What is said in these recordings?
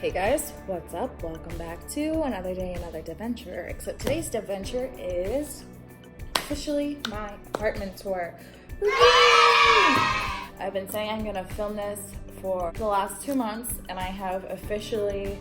Hey guys, what's up? Welcome back to another day, another adventure. Except today's adventure is officially my apartment tour. I've been saying I'm gonna film this for the last 2 months, and I have officially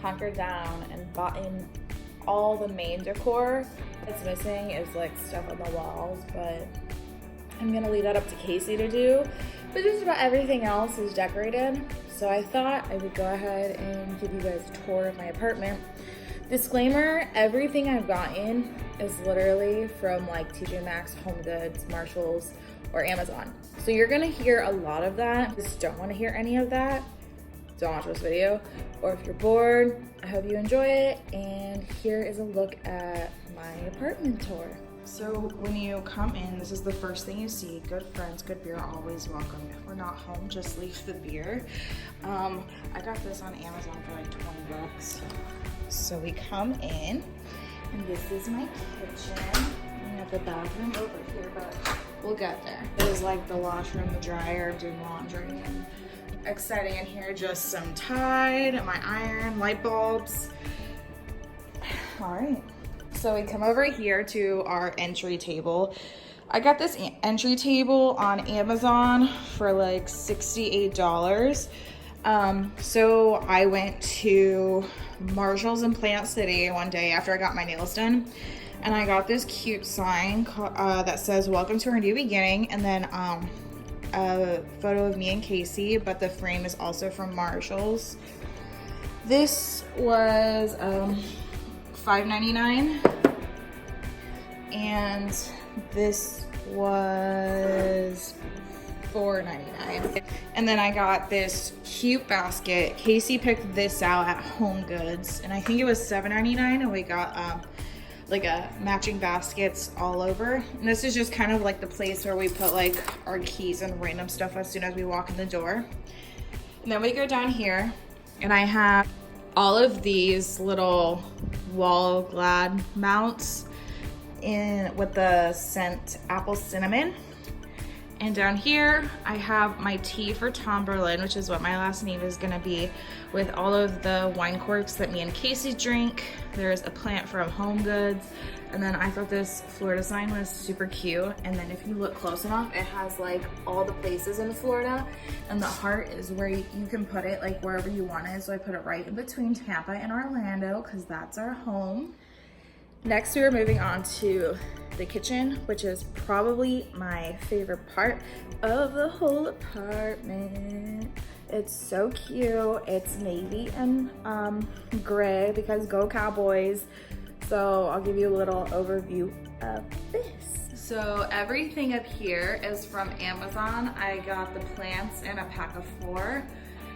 hunkered down and bought in all the main decor. What's missing is like stuff on the walls, but I'm gonna leave that up to Casey to do. But just about everything else is decorated. So I thought I would go ahead and give you guys a tour of my apartment. Disclaimer, everything I've gotten is literally from like TJ Maxx, Home Goods, Marshalls, or Amazon. So you're gonna hear a lot of that. Just don't wanna hear any of that, don't watch this video. Or if you're bored, I hope you enjoy it. And here is a look at my apartment tour. So when you come in, this is the first thing you see. Good friends, good beer, always welcome. If we're not home, just leave the beer. I got this on Amazon for like 20 bucks. So we come in, and this is my kitchen. We have the bathroom over here, but we'll get there. There's like the washroom, the dryer, doing laundry, and exciting in here, just some Tide, my iron, light bulbs. All right. So we come over here to our entry table. I got this entry table on Amazon for like $68. So I went to Marshalls in Plant City one day after I got my nails done, and I got this cute sign that says "Welcome to our new beginning," and then a photo of me and Casey, but the frame is also from Marshalls. This was $5.99, and this was $4.99. And then I got this cute basket. Casey picked this out at Home Goods, and I think it was $7.99, and we got like a matching baskets all over. And this is just kind of like the place where we put like our keys and random stuff as soon as we walk in the door. And then we go down here, and I have all of these little wall glad mounts in with the scent apple cinnamon. And down here I have my tea for Tom Berlin, which is what my last name is gonna be, with all of the wine corks that me and Casey drink. There's a plant from Home Goods, and then I thought this Florida sign was super cute. And then if you look close enough, it has like all the places in Florida, and the heart is where you can put it like wherever you want it. So I put it right in between Tampa and Orlando because that's our home. Next, we are moving on to the kitchen, which is probably my favorite part of the whole apartment. It's so cute. It's navy and gray because go Cowboys. So I'll give you a little overview of this. So everything up here is from Amazon. I got the plants in a pack of 4.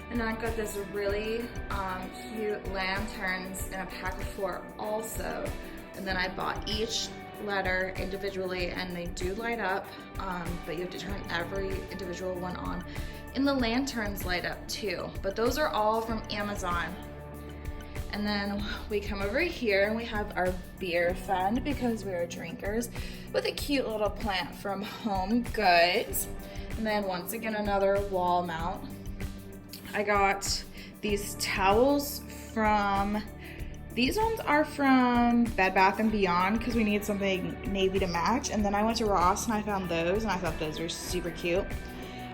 And then I got this really cute lanterns in a pack of 4 also. And then I bought each letter individually, and they do light up, but you have to turn every individual one on. And the lanterns light up too, but those are all from Amazon. And then we come over here and we have our beer fund because we are drinkers, with a cute little plant from Home Goods. And then once again, another wall mount. I got these towels from, these ones are from Bed Bath & Beyond because we need something navy to match. And then I went to Ross and I found those, and I thought those were super cute.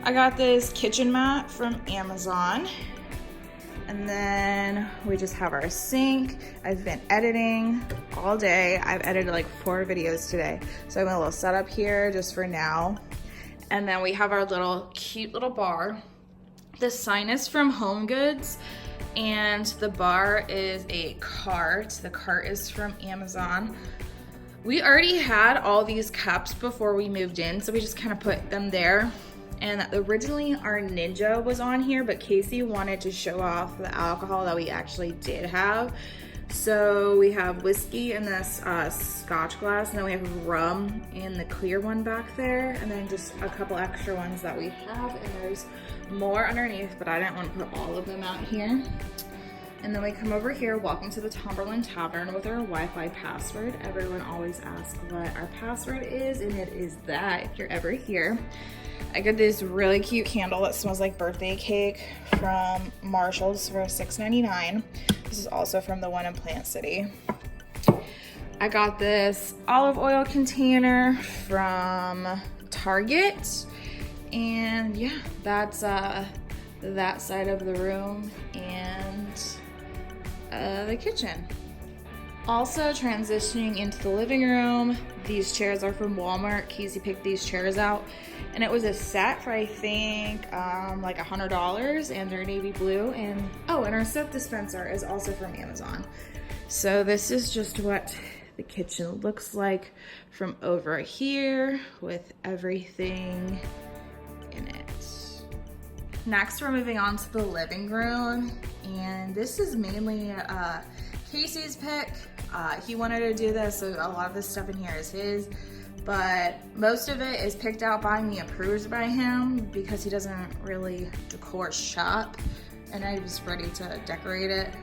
I got this kitchen mat from Amazon. And then we just have our sink. I've been editing all day. I've edited like 4 videos today. So I have a little setup here just for now. And then we have our little cute little bar. The sign is from Home Goods, and the bar is a cart. The cart is from Amazon. We already had all these cups before we moved in, so we just kind of put them there. And originally our Ninja was on here, but Casey wanted to show off the alcohol that we actually did have. So we have whiskey in this scotch glass, and then we have rum in the clear one back there, and then just a couple extra ones that we have, and there's more underneath, but I didn't want to put all of them out here. And then we come over here, welcome to the Tomberlin Tavern with our Wi-Fi password. Everyone always asks what our password is, and it is that if you're ever here. I got this really cute candle that smells like birthday cake from Marshall's for $6.99. This is also from the one in Plant City. I got this olive oil container from Target. And yeah, that's that side of the room and the kitchen. Also transitioning into the living room, these chairs are from Walmart. Casey picked these chairs out and it was a set for I think like $100, and they're navy blue. And oh, and our soap dispenser is also from Amazon. So this is just what the kitchen looks like from over here with everything in it. Next, we're moving on to the living room, and this is mainly Casey's pick. He wanted to do this, so a lot of this stuff in here is his, but most of it is picked out by me, approved by him, because he doesn't really decor shop, and I was ready to decorate it,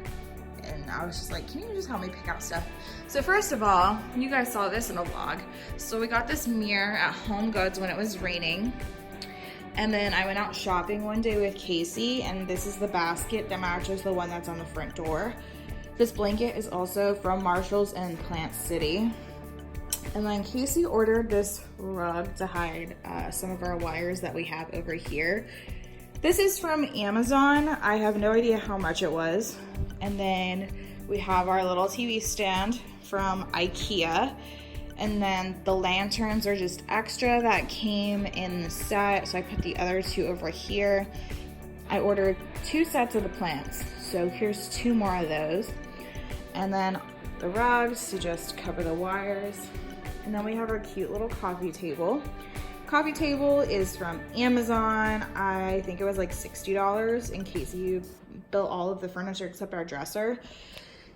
and I was just like, can you just help me pick out stuff? So first of all, you guys saw this in a vlog. So we got this mirror at Home Goods when it was raining. And then I went out shopping one day with Casey, and this is the basket that matches the one that's on the front door. This blanket is also from Marshall's and Plant City. And then Casey ordered this rug to hide some of our wires that we have over here. This is from Amazon. I have no idea how much it was. And then we have our little TV stand from IKEA. And then the lanterns are just extra that came in the set. So I put the other two over here. I ordered 2 sets of the plants. So here's 2 more of those. And then the rugs to just cover the wires. And then we have our cute little coffee table. Coffee table is from Amazon. I think it was like $60 in case you built all of the furniture except our dresser.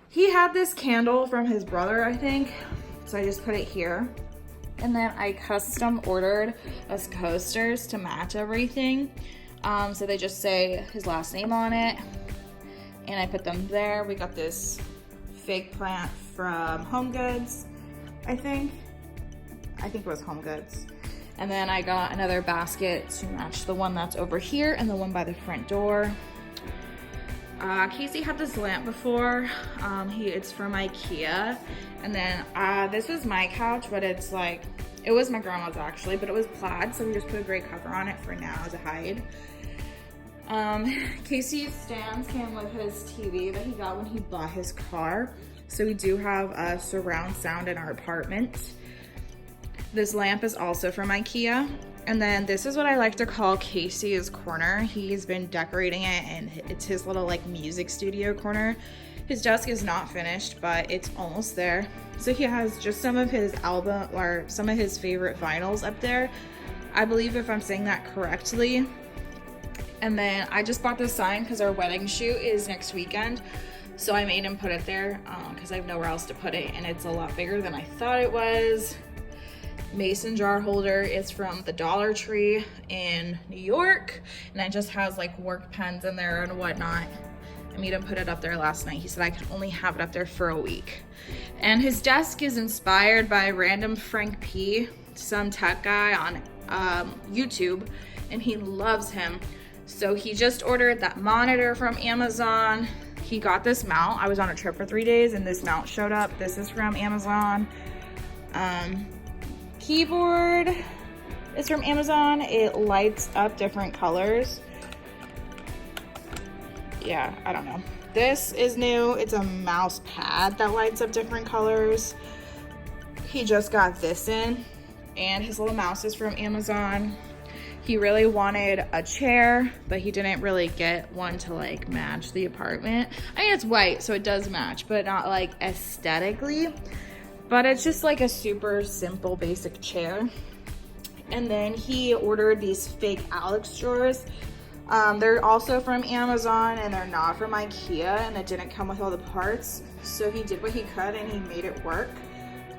He had this candle from his brother, I think. So I just put it here. And then I custom ordered us coasters to match everything. So they just say his last name on it. And I put them there. We got this fake plant from Home Goods, I think it was Home Goods. And then I got another basket to match the one that's over here and the one by the front door. Casey had this lamp before. It's from IKEA. And then this was my couch, but it's like, it was my grandma's actually, but it was plaid, so we just put a gray cover on it for now to hide. Casey's stands came with his TV that he got when he bought his car. So we do have a surround sound in our apartment. This lamp is also from IKEA. And then this is what I like to call Casey's corner. He's been decorating it, and it's his little like music studio corner. His desk is not finished, but it's almost there. So he has just some of his album or some of his favorite vinyls up there. I believe if I'm saying that correctly. And then I just bought this sign because our wedding shoot is next weekend. So I made him put it there because I have nowhere else to put it, and it's a lot bigger than I thought it was. Mason jar holder is from the Dollar Tree in New York, and it just has like work pens in there and whatnot. I made him put it up there last night. He said I could only have it up there for a week. And his desk is inspired by random Frank P, some tech guy on YouTube, and he loves him. So he just ordered that monitor from Amazon. He got this mount. I was on a trip for 3 days and this mount showed up. This is from Amazon. Keyboard is from Amazon. It lights up different colors. Yeah, I don't know. This is new. It's a mouse pad that lights up different colors. He just got this in, and his little mouse is from Amazon. He really wanted a chair, but he didn't really get one to like match the apartment. I mean, it's white, so it does match, but not like aesthetically. But it's just like a super simple, basic chair. And then he ordered these fake Alex drawers. They're also from Amazon, and they're not from IKEA, and it didn't come with all the parts. So he did what he could, and he made it work.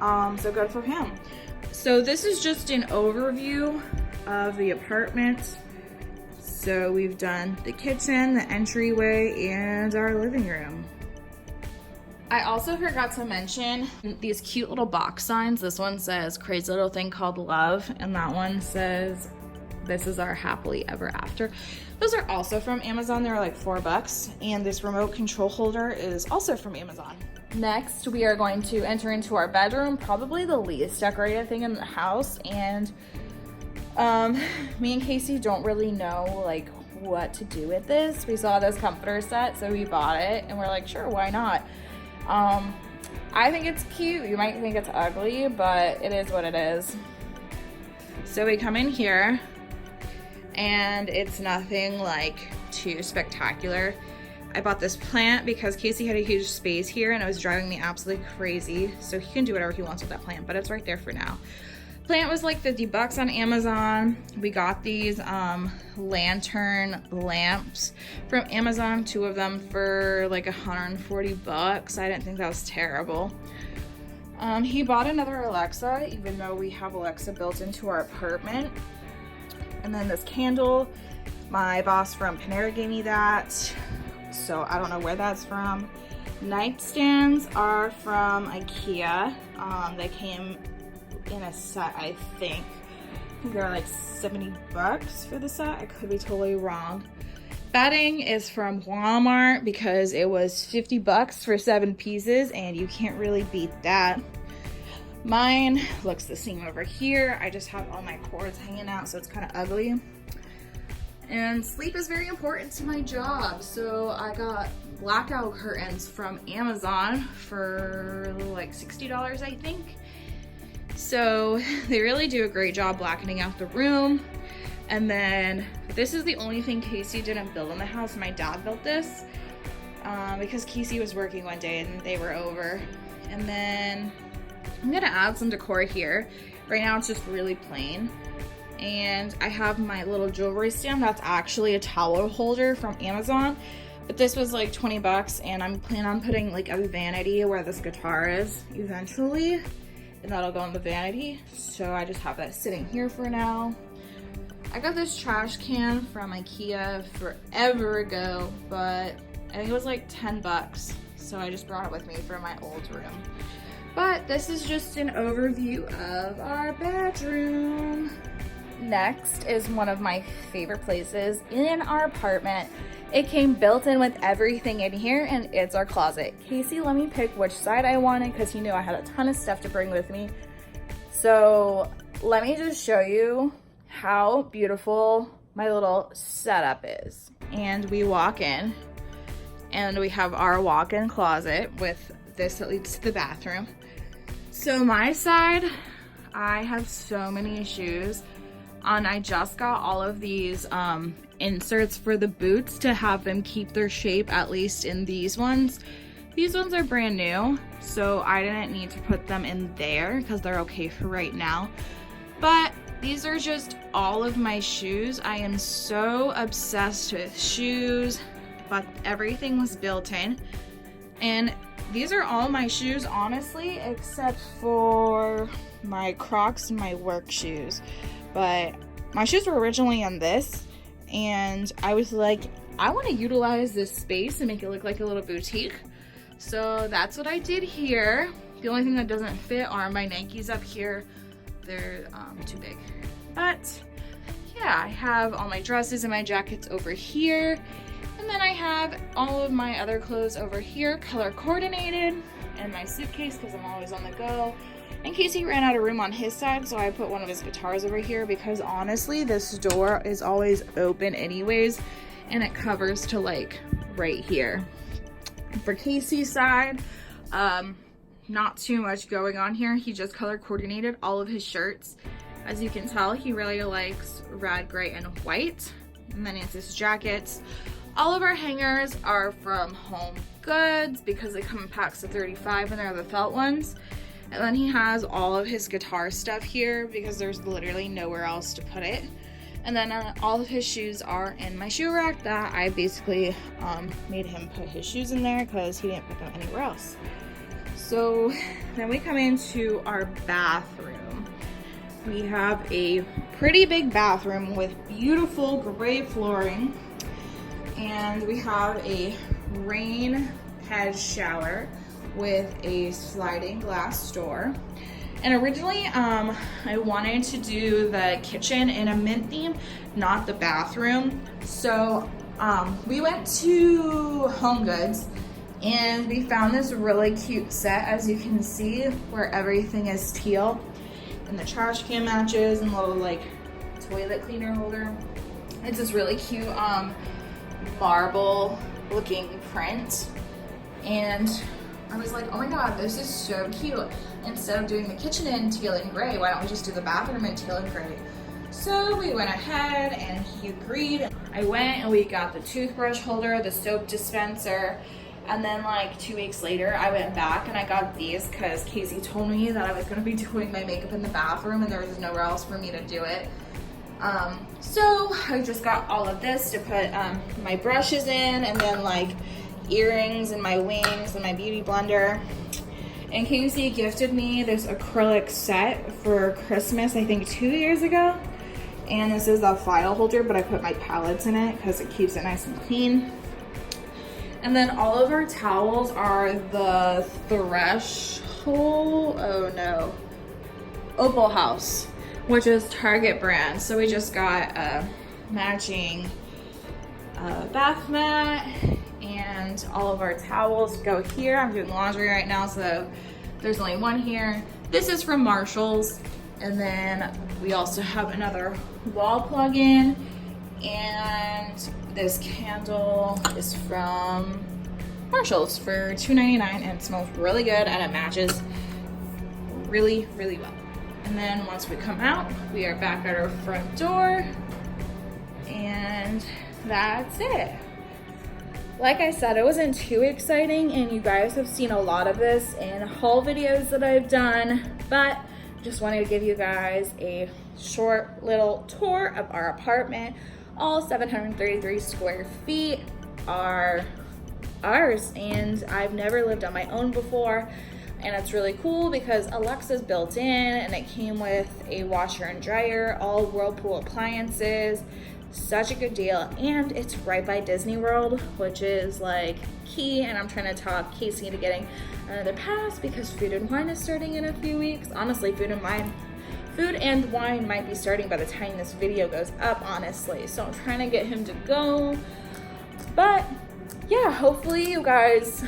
So good for him. So this is just an overview of the apartment. So we've done the kitchen, the entryway, and our living room. I also forgot to mention these cute little box signs. This one says crazy little thing called love, and that one says this is our happily ever after. Those are also from Amazon. They're like $4, and this remote control holder is also from Amazon. Next, we are going to enter into our bedroom, probably the least decorated thing in the house, and me and Casey don't really know like what to do with this. We saw this comforter set, so we bought it, and we're like, sure, why not? I think it's cute. You might think it's ugly, but it is what it is. So we come in here, and it's nothing like too spectacular. I bought this plant because Casey had a huge space here and it was driving me absolutely crazy. So he can do whatever he wants with that plant, but it's right there for now. Plant was like $50 on Amazon. We got these lantern lamps from Amazon, 2 of them for like $140. I didn't think that was terrible. He bought another Alexa, even though we have Alexa built into our apartment. And then this candle, my boss from Panera gave me that, so I don't know where that's from. Nightstands are from IKEA. They came in a set, I think. They're like $70 for the set. I could be totally wrong. Bedding is from Walmart because it was $50 for 7 pieces, and you can't really beat that. Mine looks the same over here. I just have all my cords hanging out, so it's kind of ugly. And sleep is very important to my job, so I got blackout curtains from Amazon for like $60, I think. So they really do a great job blackening out the room. And then this is the only thing Casey didn't build in the house. My dad built this because Casey was working one day and they were over. And then I'm gonna add some decor here. Right now it's just really plain. And I have my little jewelry stand that's actually a towel holder from Amazon. But this was like $20, and I'm planning on putting like a vanity where this guitar is eventually. And that'll go in the vanity. So I just have that sitting here for now. I got this trash can from IKEA forever ago, but I think it was like $10. So I just brought it with me for my old room. But this is just an overview of our bedroom. Next is one of my favorite places in our apartment. It came built in with everything in here, and it's our closet. Casey let me pick which side I wanted because he knew I had a ton of stuff to bring with me. So let me just show you how beautiful my little setup is. And we walk in, and we have our walk-in closet with this that leads to the bathroom. So my side, I have so many shoes. And I just got all of these inserts for the boots to have them keep their shape, at least in these ones. These ones are brand new, so I didn't need to put them in there because they're okay for right now. But these are just all of my shoes. I am so obsessed with shoes, but everything was built in. And these are all my shoes, honestly, except for my Crocs and my work shoes. But my shoes were originally on this, and I was like, I want to utilize this space and make it look like a little boutique. So that's what I did here. The only thing that doesn't fit are my Nikes up here. They're too big. But yeah, I have all my dresses and my jackets over here. And then I have all of my other clothes over here, color coordinated, and my suitcase because I'm always on the go. In case he ran out of room on his side, so I put one of his guitars over here because honestly, this door is always open anyways, and it covers to like right here. For Casey's side, not too much going on here. He just color coordinated all of his shirts. As you can tell, he really likes red, gray, and white. And then it's his jackets. All of our hangers are from Home Goods because they come in packs of 35 and they're the felt ones. And then he has all of his guitar stuff here because there's literally nowhere else to put it. And then all of his shoes are in my shoe rack that I basically made him put his shoes in there because he didn't put them anywhere else. So then we come into our bathroom. we have a pretty big bathroom with beautiful gray flooring, and we have a rain head shower with a sliding glass door. And originally, I wanted to do the kitchen in a mint theme, not the bathroom. So we went to Home Goods and we found this really cute set, as you can see, where everything is teal and the trash can matches and little like toilet cleaner holder. It's this really cute marble looking print, and I was like, oh my god, this is so cute. Instead of doing the kitchen in teal and gray, why don't we just do the bathroom in teal and gray? So we went ahead and he agreed. I went and we got the toothbrush holder, the soap dispenser, and then like 2 weeks later, I went back and I got these because Casey told me that I was gonna be doing my makeup in the bathroom and there was nowhere else for me to do it. So I just got all of this to put my brushes in, and then like earrings and my wings and my beauty blender. And Casey gifted me this acrylic set for Christmas, I think 2 years ago. And this is a file holder, but I put my palettes in it because it keeps it nice and clean. And then all of our towels are the Threshold, Opal House, which is Target brand. So we just got a matching bath mat, and all of our towels go here. I'm doing laundry right now, so there's only one here. This is from Marshall's. And then we also have another wall plug-in, and this candle is from Marshall's for $2.99, and it smells really good and it matches really, really well. And then once we come out, we are back at our front door, and that's it. Like I said, it wasn't too exciting, and you guys have seen a lot of this in haul videos that I've done, but just wanted to give you guys a short little tour of our apartment. All 733 square feet are ours, and I've never lived on my own before. And it's really cool because Alexa's built in, and it came with a washer and dryer, all Whirlpool appliances. Such a good deal, and it's right by Disney World, which is like key. And I'm trying to talk Casey into getting another pass because Food and Wine is starting in a few weeks. Honestly, Food and Wine might be starting by the time this video goes up, honestly. So I'm trying to get him to go. But yeah, hopefully you guys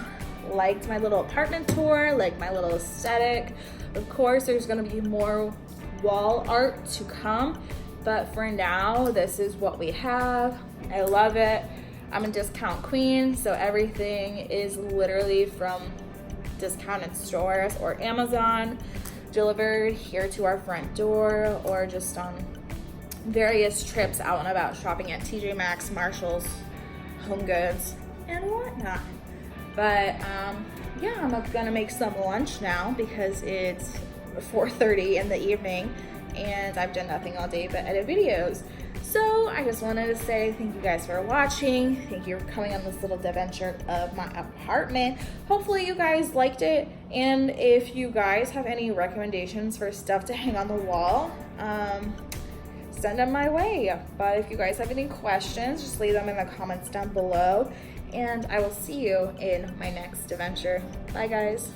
liked my little apartment tour, like my little aesthetic. Of course, there's gonna be more wall art to come, but for now, this is what we have. I love it. I'm a discount queen, so everything is literally from discounted stores or Amazon, delivered here to our front door, or just on various trips out and about shopping at TJ Maxx, Marshall's, Home Goods, and whatnot. But yeah, I'm gonna make some lunch now because it's 4:30 in the evening and I've done nothing all day but edit videos. So I just wanted to say thank you guys for watching. Thank you for coming on this little adventure of my apartment. Hopefully you guys liked it, and if you guys have any recommendations for stuff to hang on the wall, send them my way. But if you guys have any questions, just leave them in the comments down below, and I will see you in my next adventure. Bye guys.